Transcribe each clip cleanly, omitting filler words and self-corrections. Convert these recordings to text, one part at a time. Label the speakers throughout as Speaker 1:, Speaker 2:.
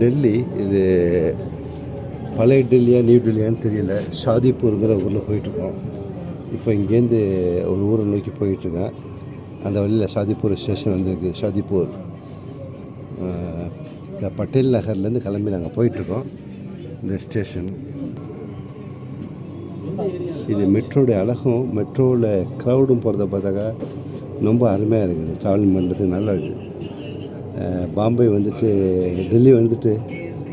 Speaker 1: டெல்லி இது பழைய டெல்லியா நியூ டெல்லியான்னு தெரியல. ஷாதிப்பூருங்கிற ஊரில் போயிட்டுருக்கோம். இப்போ இங்கேருந்து ஒரு ஊரை நோக்கி போயிட்டுருக்கேன். அந்த வழியில் ஷாதிப்பூர் ஸ்டேஷன் வந்திருக்கு. ஷாதிப்பூர் இந்த பட்டேல் நகர்லேருந்து கிளம்பி நாங்கள் போயிட்டுருக்கோம். இந்த ஸ்டேஷன் இது மெட்ரோடைய அழகும் மெட்ரோவில் க்ரௌடும் போகிறத பார்த்தாக்கா ரொம்ப அருமையாக இருக்குது. ட்ராவலிங் பண்ணுறதுக்கு நல்லா இருக்குது. பாம்பே வந்துட்டு டெல்லி வந்துட்டு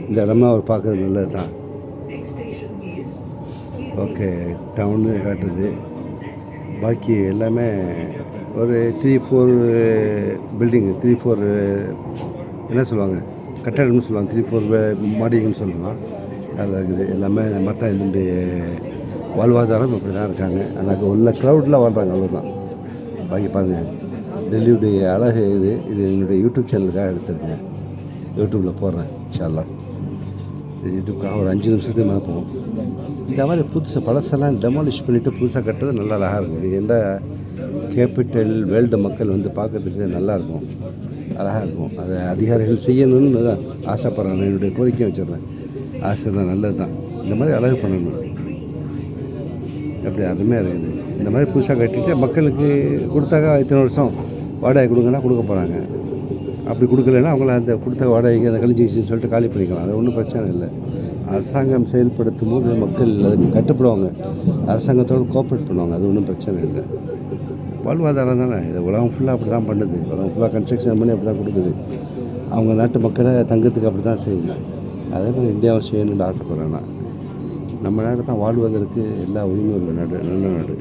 Speaker 1: இந்த இடமா அவர் பார்க்குறது நல்லது தான். ஓகே, டவுனு காட்டுறது. பாக்கி எல்லாமே ஒரு 3-4 பில்டிங்கு, 3-4 என்ன சொல்லுவாங்க, கட்டடம்னு சொல்லுவாங்க. 3-4 மாடிங்கன்னு சொல்லலாம். அதில் இருக்குது எல்லாமே. மற்ற இதனுடைய வாழ்வாதாரம் இப்படி தான் இருக்காங்க. எனக்கு உள்ள க்ரௌடில் வாழ்கிறாங்க, அவ்வளோதான். பாக்கி பாருங்கள், டெல்லியுடைய அழகு இது. என்னுடைய யூடியூப் சேனலுக்காக எடுத்துருக்கேன். யூடியூப்பில் போடுறேன் இன்ஷா அல்லாஹ். யூடியூப்காக ஒரு 5 நிமிஷத்துக்கு மேலே போகும். இந்த மாதிரி புதுசாக பழசெல்லாம் டெமாலிஷ் பண்ணிவிட்டு புதுசாக கட்டுறது நல்லா அழகாக இருக்குது. எந்த கேபிட்டல் வேர்ல்டு மக்கள் வந்து பார்க்குறதுக்கு நல்லாயிருக்கும், அழகாக இருக்கும். அதை அதிகாரிகள் செய்யணும்னு தான் ஆசைப்பட்றேன். என்னுடைய கோரிக்கையை வச்சிடுறேன். ஆசை தான், நல்லது தான். இந்த மாதிரி அழகு பண்ணணும். அப்படி அருமையாக இருக்குது. இந்த மாதிரி புதுசாக கட்டிட்டு மக்களுக்கு கொடுத்தாக்கா இத்தனை வருஷம் வாடகை கொடுங்கன்னா கொடுக்க போகிறாங்க. அப்படி கொடுக்கலன்னா அவங்கள அந்த கொடுத்த வாடகைக்கு அந்த கழிச்சின்னு சொல்லிட்டு காலி பண்ணிக்கலாம். அது ஒன்றும் பிரச்சனை இல்லை. அரசாங்கம் செயல்படுத்தும் போது மக்கள் அதுக்கு கட்டுப்படுவாங்க. அரசாங்கத்தோடு கோஆப்ரேட் பண்ணுவாங்க. அது ஒன்றும் பிரச்சனை இல்லை. வாழ்வாதாரம் தானே இது. உலகம் ஃபுல்லாக அப்படி தான் பண்ணுது. உலகம் ஃபுல்லாக கன்ஸ்ட்ரக்ஷன் பண்ணி அப்படி தான் கொடுக்குது. அவங்க நாட்டு மக்களை தங்கத்துக்கு அப்படி தான் செய்யுது. அதே மாதிரி இந்தியாவை செய்யணுன்னு ஆசைப்பட்றேன் நான். நம்ம நாடு தான் வாழ்வதற்கு எல்லா உரிமையும் உள்ள நாடு, நல்ல நாடு.